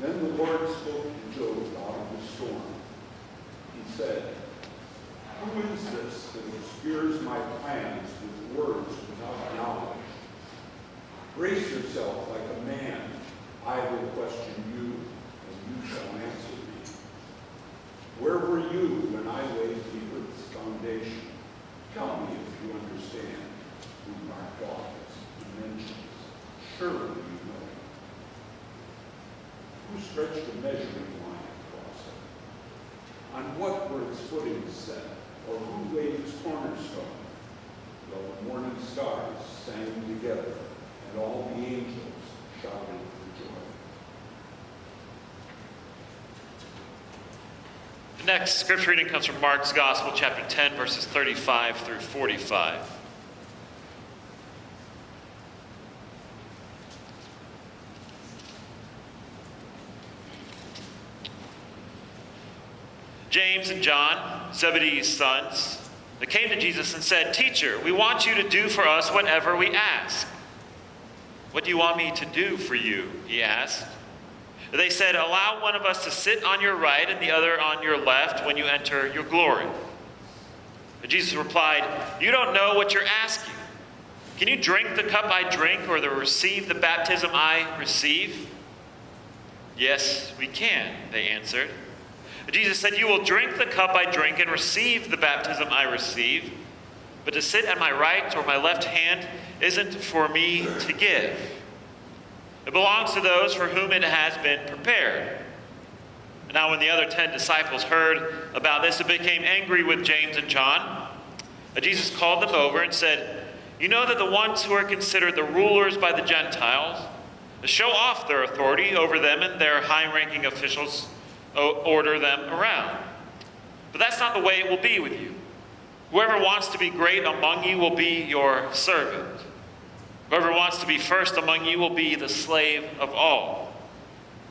Then the Lord spoke to Job out of the storm. He said, "Who is this that obscures my plans with words without knowledge? Brace yourself like a man. I will question you, and you shall answer me. Where were you when I laid the earth's foundation? Tell me if you understand who marked off its dimensions. Surely you know. Who stretched a measuring line across it? On what were its footings set, or who laid its cornerstone? Though the morning stars sang together, and all the angels shouted for joy." The next scripture reading comes from Mark's Gospel, chapter 10, verses 35 through 45. James and John, Zebedee's sons, they came to Jesus and said, "Teacher, we want you to do for us whatever we ask." "What do you want me to do for you?" he asked. They said, "Allow one of us to sit on your right and the other on your left when you enter your glory." But Jesus replied, "You don't know what you're asking. Can you drink the cup I drink or receive the baptism I receive?" "Yes, we can," they answered. Jesus said, "You will drink the cup I drink and receive the baptism I receive, but to sit at my right or my left hand isn't for me to give. It belongs to those for whom it has been prepared." And now when the other 10 disciples heard about this, they became angry with James and John. Jesus called them over and said, "You know that the ones who are considered the rulers by the Gentiles show off their authority over them, and their high-ranking officials order them around. But that's not the way it will be with you. Whoever wants to be great among you will be your servant. Whoever wants to be first among you will be the slave of all.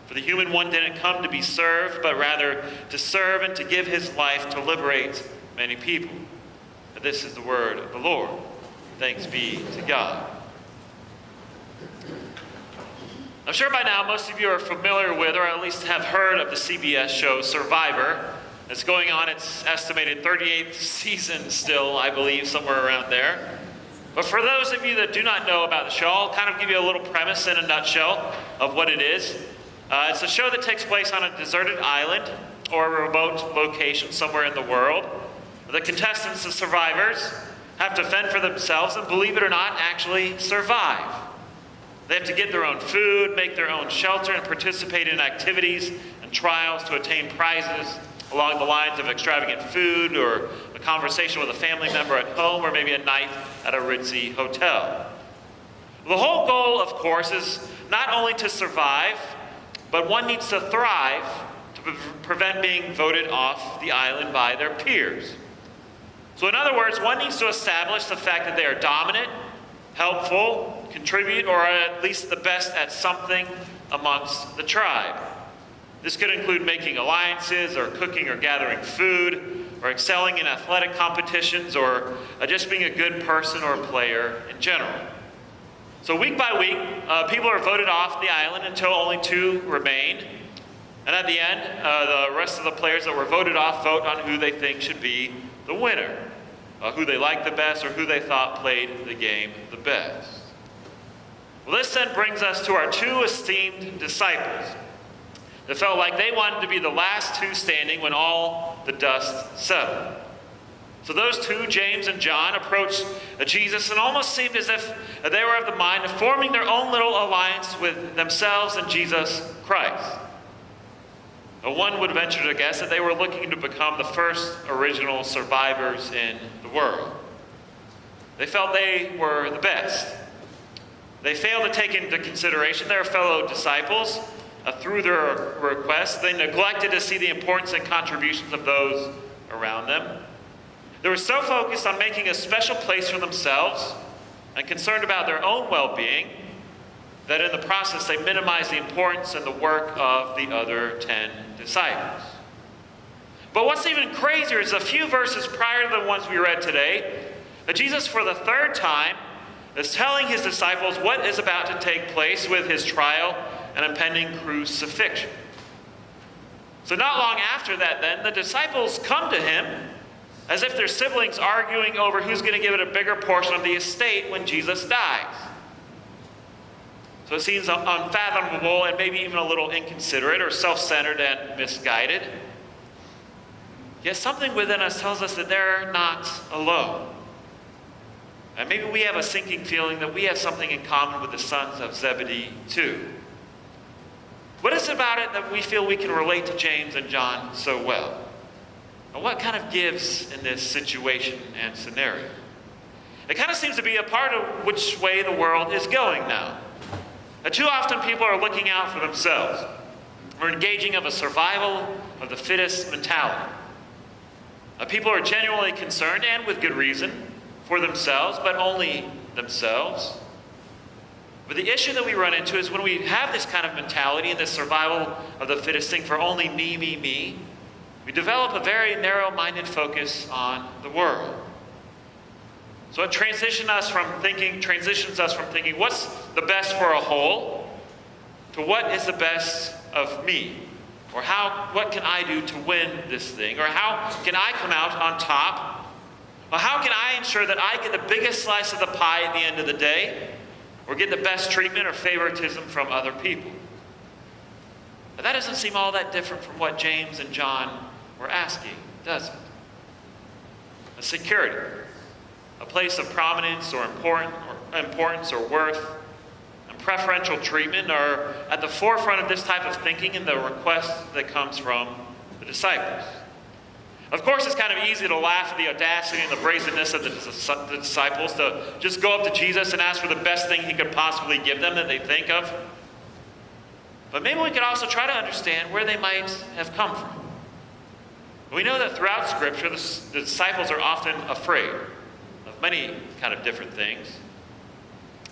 For the human one didn't come to be served, but rather to serve and to give his life to liberate many people." And this is the word of the Lord. Thanks be to God. I'm sure by now most of you are familiar with, or at least have heard of, the CBS show Survivor. It's going on its estimated 38th season still, I believe, somewhere around there. But for those of you that do not know about the show, I'll kind of give you a little premise in a nutshell of what it is. It's a show that takes place on a deserted island or a remote location somewhere in the world. The contestants, the survivors, have to fend for themselves and, believe it or not, actually survive. They have to get their own food, make their own shelter, and participate in activities and trials to attain prizes along the lines of extravagant food or a conversation with a family member at home, or maybe a night at a ritzy hotel. The whole goal, of course, is not only to survive, but one needs to thrive to prevent being voted off the island by their peers. So in other words, one needs to establish the fact that they are dominant, helpful, contribute, or at least the best at something amongst the tribe. This could include making alliances, or cooking or gathering food, or excelling in athletic competitions, or just being a good person or player in general. So week by week, people are voted off the island until only 2 remain. And at the end, the rest of the players that were voted off vote on who they think should be the winner, who they like the best, or who they thought played the game the best. Well, this then brings us to our 2 esteemed disciples that felt like they wanted to be the last 2 standing when all the dust settled. So those 2, James and John, approached Jesus and almost seemed as if they were of the mind of forming their own little alliance with themselves and Jesus Christ. One would venture to guess that they were looking to become the first original survivors in the world. They felt they were the best. They failed to take into consideration their fellow disciples through their requests. They neglected to see the importance and contributions of those around them. They were so focused on making a special place for themselves and concerned about their own well-being that in the process they minimized the importance and the work of the other 10 disciples. But what's even crazier is a few verses prior to the ones we read today, that Jesus, for the 3rd time, is telling his disciples what is about to take place with his trial an impending crucifixion. So not long after that then, the disciples come to him as if they're siblings arguing over who's going to give it a bigger portion of the estate when Jesus dies. So it seems unfathomable and maybe even a little inconsiderate or self-centered and misguided. Yet something within us tells us that they're not alone. And maybe we have a sinking feeling that we have something in common with the sons of Zebedee too. What is it about it that we feel we can relate to James and John so well? And what kind of gives in this situation and scenario? It kind of seems to be a part of which way the world is going now. Too often people are looking out for themselves. We're engaging of a survival of the fittest mentality. People are genuinely concerned, and with good reason, for themselves, but only themselves. But the issue that we run into is when we have this kind of mentality and this survival of the fittest thing for only me, we develop a very narrow-minded focus on the world. So it transitions us from thinking, what's the best for a whole, to what is the best of me? Or what can I do to win this thing? Or how can I come out on top? Or how can I ensure that I get the biggest slice of the pie at the end of the day? Or get the best treatment or favoritism from other people? But that doesn't seem all that different from what James and John were asking, does it? A security, a place of prominence or importance or worth, and preferential treatment are at the forefront of this type of thinking in the request that comes from the disciples. Of course, it's kind of easy to laugh at the audacity and the brazenness of the disciples to just go up to Jesus and ask for the best thing he could possibly give them that they think of. But maybe we could also try to understand where they might have come from. We know that throughout Scripture, the disciples are often afraid of many kind of different things.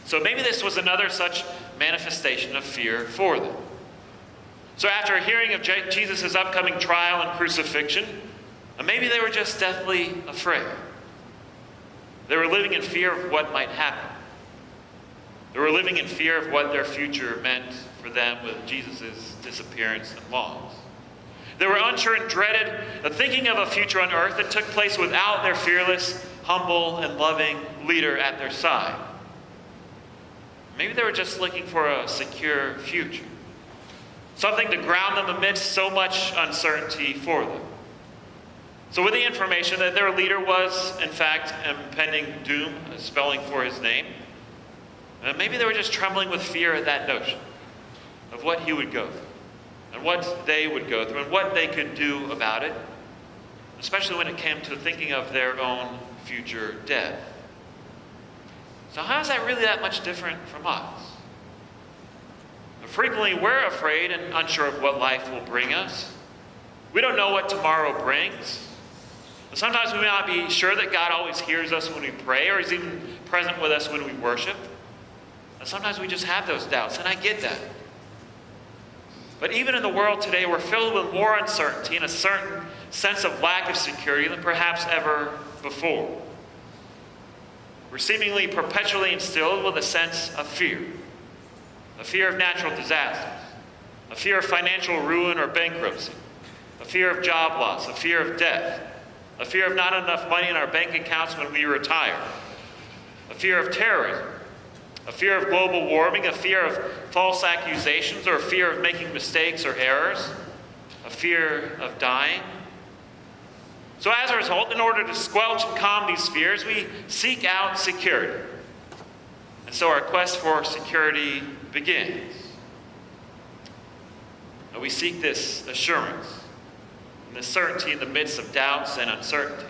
So maybe this was another such manifestation of fear for them. So after hearing of Jesus' upcoming trial and crucifixion, maybe they were just deathly afraid. They were living in fear of what might happen. They were living in fear of what their future meant for them with Jesus' disappearance and loss. They were unsure and dreaded the thinking of a future on earth that took place without their fearless, humble, and loving leader at their side. Maybe they were just looking for a secure future, something to ground them amidst so much uncertainty for them. So with the information that their leader was, in fact, impending doom, spelling for his name, maybe they were just trembling with fear at that notion of what he would go through, and what they would go through, and what they could do about it, especially when it came to thinking of their own future death. So how is that really that much different from us? Frequently, we're afraid and unsure of what life will bring us. We don't know what tomorrow brings. Sometimes we may not be sure that God always hears us when we pray, or is even present with us when we worship. And sometimes we just have those doubts, and I get that. But even in the world today, we're filled with more uncertainty and a certain sense of lack of security than perhaps ever before. We're seemingly perpetually instilled with a sense of fear of natural disasters, a fear of financial ruin or bankruptcy, a fear of job loss, a fear of death, a fear of not enough money in our bank accounts when we retire, a fear of terrorism, a fear of global warming, a fear of false accusations, or a fear of making mistakes or errors, a fear of dying. So as a result, in order to squelch and calm these fears, we seek out security. And so our quest for security begins. And we seek this assurance and this certainty in the midst of doubts and uncertainty.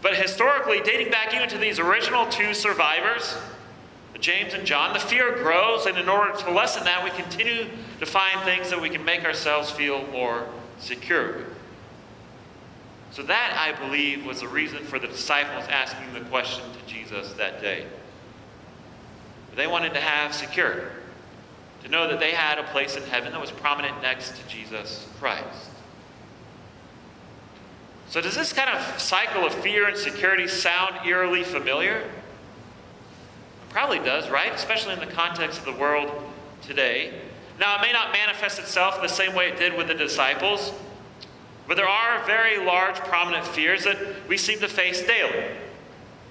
But historically, dating back even to these original two survivors, James and John, the fear grows, and in order to lessen that, we continue to find things that we can make ourselves feel more secure with. So that, I believe, was the reason for the disciples asking the question to Jesus that day. They wanted to have security, to know that they had a place in heaven that was prominent next to Jesus Christ. So does this kind of cycle of fear and security sound eerily familiar? It probably does, right? Especially in the context of the world today. Now, it may not manifest itself in the same way it did with the disciples, but there are very large, prominent fears that we seem to face daily.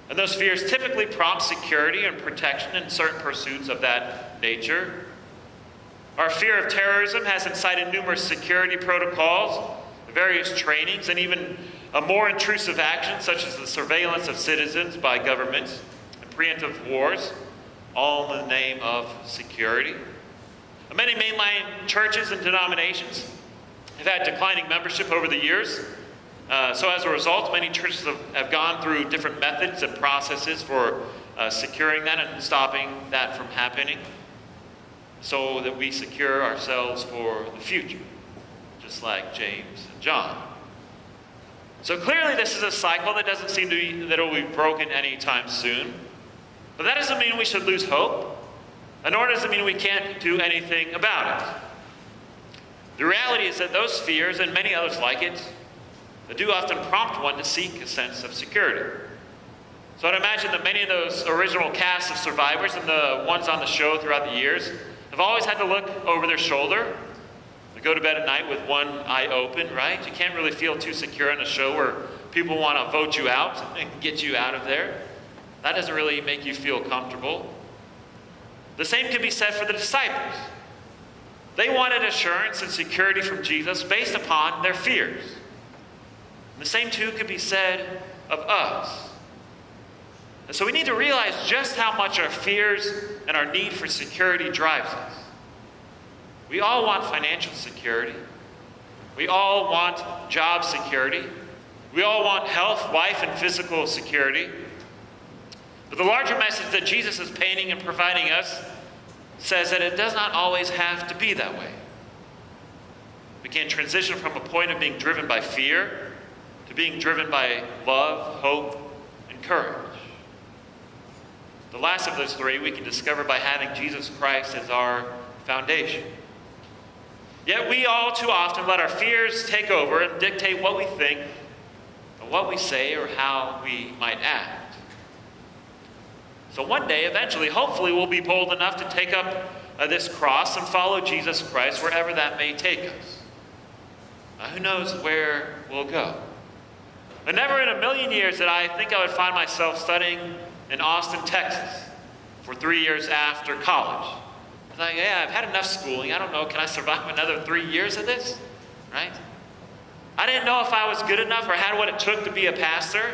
And those fears typically prompt security and protection in certain pursuits of that nature. Our fear of terrorism has incited numerous security protocols, various trainings, and even a more intrusive action, such as the surveillance of citizens by governments and preemptive wars, all in the name of security. Many mainline churches and denominations have had declining membership over the years. So as a result, many churches have gone through different methods and processes for securing that and stopping that from happening, so that we secure ourselves for the future, just like James and John. So clearly this is a cycle that doesn't seem that it will be broken anytime soon. But that doesn't mean we should lose hope, and nor does it mean we can't do anything about it. The reality is that those fears, and many others like it, do often prompt one to seek a sense of security. So I'd imagine that many of those original cast of survivors and the ones on the show throughout the years have always had to look over their shoulder. They go to bed at night with one eye open, right? You can't really feel too secure on a show where people want to vote you out and get you out of there. That doesn't really make you feel comfortable. The same can be said for the disciples. They wanted assurance and security from Jesus based upon their fears. And the same too could be said of us. And so we need to realize just how much our fears and our need for security drives us. We all want financial security. We all want job security. We all want health, life, and physical security. But the larger message that Jesus is painting and providing us says that it does not always have to be that way. We can transition from a point of being driven by fear to being driven by love, hope, and courage. The last of those three we can discover by having Jesus Christ as our foundation. Yet we all too often let our fears take over and dictate what we think, and what we say, or how we might act. So one day, eventually, hopefully, we'll be bold enough to take up this cross and follow Jesus Christ wherever that may take us. Who knows where we'll go? And never in a million years did I think I would find myself studying in Austin, Texas for 3 years after college. I was like, yeah, I've had enough schooling. I don't know, can I survive another 3 years of this? Right? I didn't know if I was good enough or had what it took to be a pastor.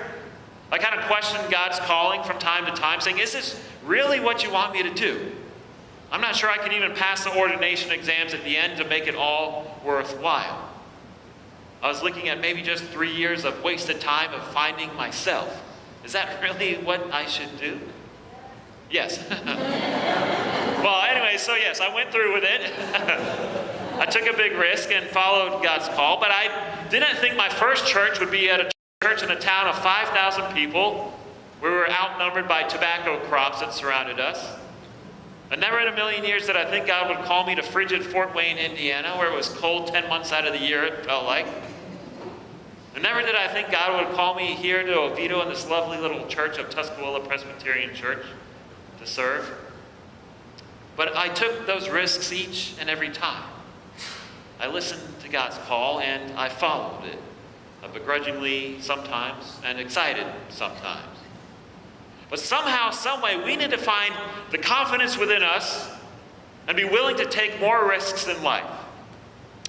I kind of questioned God's calling from time to time, saying, is this really what you want me to do? I'm not sure I can even pass the ordination exams at the end to make it all worthwhile. I was looking at maybe just 3 years of wasted time of finding myself. Is that really what I should do? Yes. Well, anyway, so yes, I went through with it. I took a big risk and followed God's call, but I didn't think my first church would be at a church in a town of 5,000 people. We were outnumbered by tobacco crops that surrounded us. And never in a million years did I think God would call me to frigid Fort Wayne, Indiana, where it was cold 10 months out of the year, it felt like. And never did I think God would call me here to Oviedo in this lovely little church of Tuskawilla Presbyterian Church to serve. But I took those risks each and every time. I listened to God's call and I followed it. Begrudgingly sometimes, and excited sometimes. But somehow, some way, we need to find the confidence within us and be willing to take more risks in life,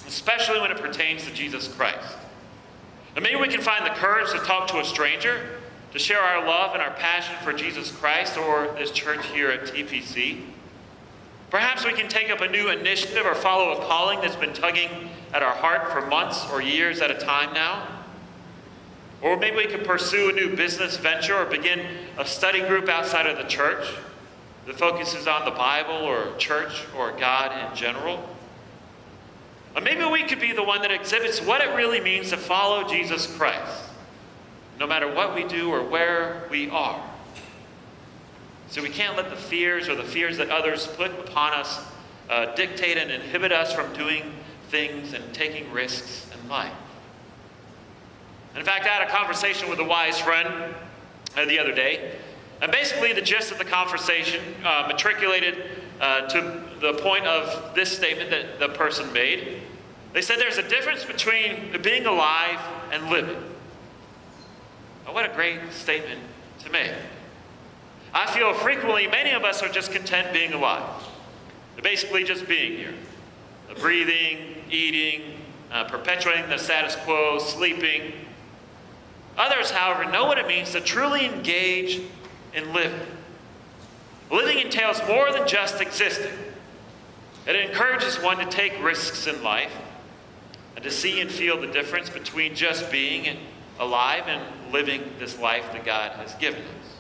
especially when it pertains to Jesus Christ. And maybe we can find the courage to talk to a stranger, to share our love and our passion for Jesus Christ or this church here at TPC. Perhaps we can take up a new initiative or follow a calling that's been tugging at our heart for months or years at a time now. Or maybe we could pursue a new business venture or begin a study group outside of the church that focuses on the Bible or church or God in general. Or maybe we could be the one that exhibits what it really means to follow Jesus Christ, no matter what we do or where we are. So we can't let the fears or the fears that others put upon us dictate and inhibit us from doing things and taking risks in life. In fact, I had a conversation with a wise friend the other day. And basically the gist of the conversation matriculated to the point of this statement that the person made. They said there's a difference between being alive and living. Oh, what a great statement to make. I feel frequently many of us are just content being alive. Basically just being here. Breathing, eating, perpetuating the status quo, sleeping. Others, however, know what it means to truly engage in living. Living entails more than just existing. It encourages one to take risks in life and to see and feel the difference between just being alive and living this life that God has given us.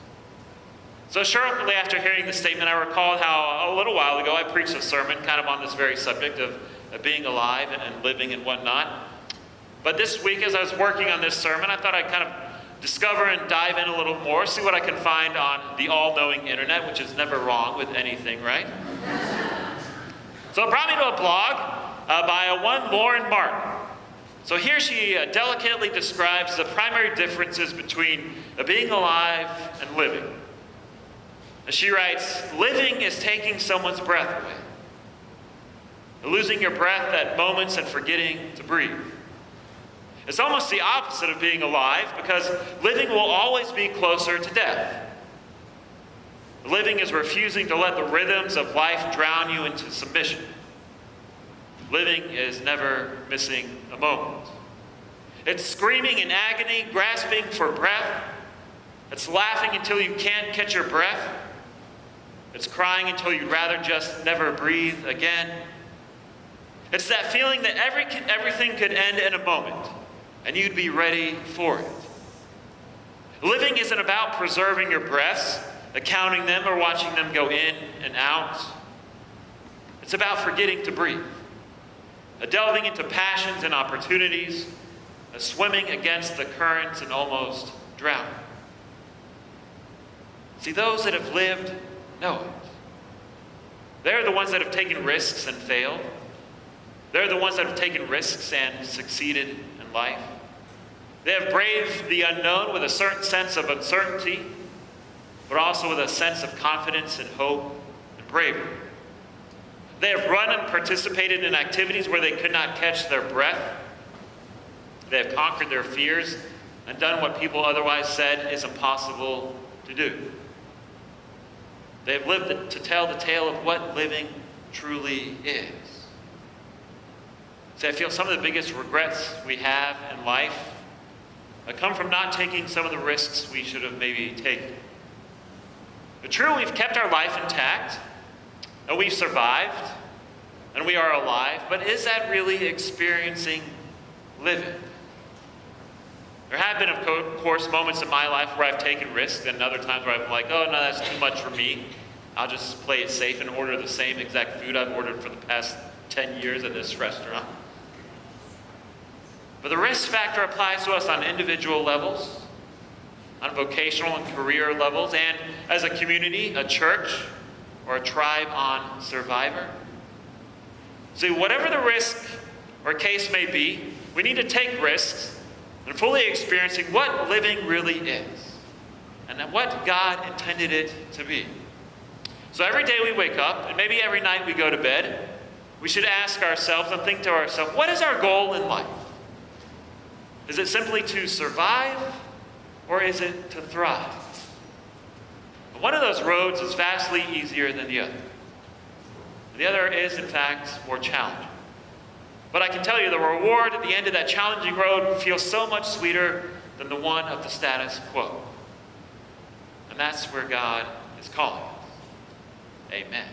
So shortly after hearing the statement, I recalled how a little while ago I preached a sermon kind of on this very subject of being alive and living and whatnot. But this week, as I was working on this sermon, I thought I'd kind of discover and dive in a little more, see what I can find on the all-knowing internet, which is never wrong with anything, right? So it brought me to a blog by one Lauren Martin. So here she delicately describes the primary differences between being alive and living. And she writes, living is taking someone's breath away. Losing your breath at moments and forgetting to breathe. It's almost the opposite of being alive because living will always be closer to death. Living is refusing to let the rhythms of life drown you into submission. Living is never missing a moment. It's screaming in agony, grasping for breath. It's laughing until you can't catch your breath. It's crying until you'd rather just never breathe again. It's that feeling that everything could end in a moment, and you'd be ready for it. Living isn't about preserving your breaths, counting them, or watching them go in and out. It's about forgetting to breathe, delving into passions and opportunities, swimming against the currents and almost drowning. See, those that have lived know it. They're the ones that have taken risks and failed. They're the ones that have taken risks and succeeded in life. They have braved the unknown with a certain sense of uncertainty, but also with a sense of confidence and hope and bravery. They have run and participated in activities where they could not catch their breath. They have conquered their fears and done what people otherwise said is impossible to do. They have lived to tell the tale of what living truly is. See, I feel some of the biggest regrets we have in life come from not taking some of the risks we should have maybe taken. But true, we've kept our life intact, and we've survived, and we are alive, but is that really experiencing living? There have been, of course, moments in my life where I've taken risks, and other times where I'm like, oh, no, that's too much for me. I'll just play it safe and order the same exact food I've ordered for the past 10 years at this restaurant. But the risk factor applies to us on individual levels, on vocational and career levels, and as a community, a church, or a tribe on Survivor. See, whatever the risk or case may be, we need to take risks and fully experiencing what living really is and what God intended it to be. So every day we wake up, and maybe every night we go to bed, we should ask ourselves and think to ourselves, what is our goal in life? Is it simply to survive, or is it to thrive? One of those roads is vastly easier than the other. The other is, in fact, more challenging. But I can tell you the reward at the end of that challenging road feels so much sweeter than the one of the status quo. And that's where God is calling us. Amen.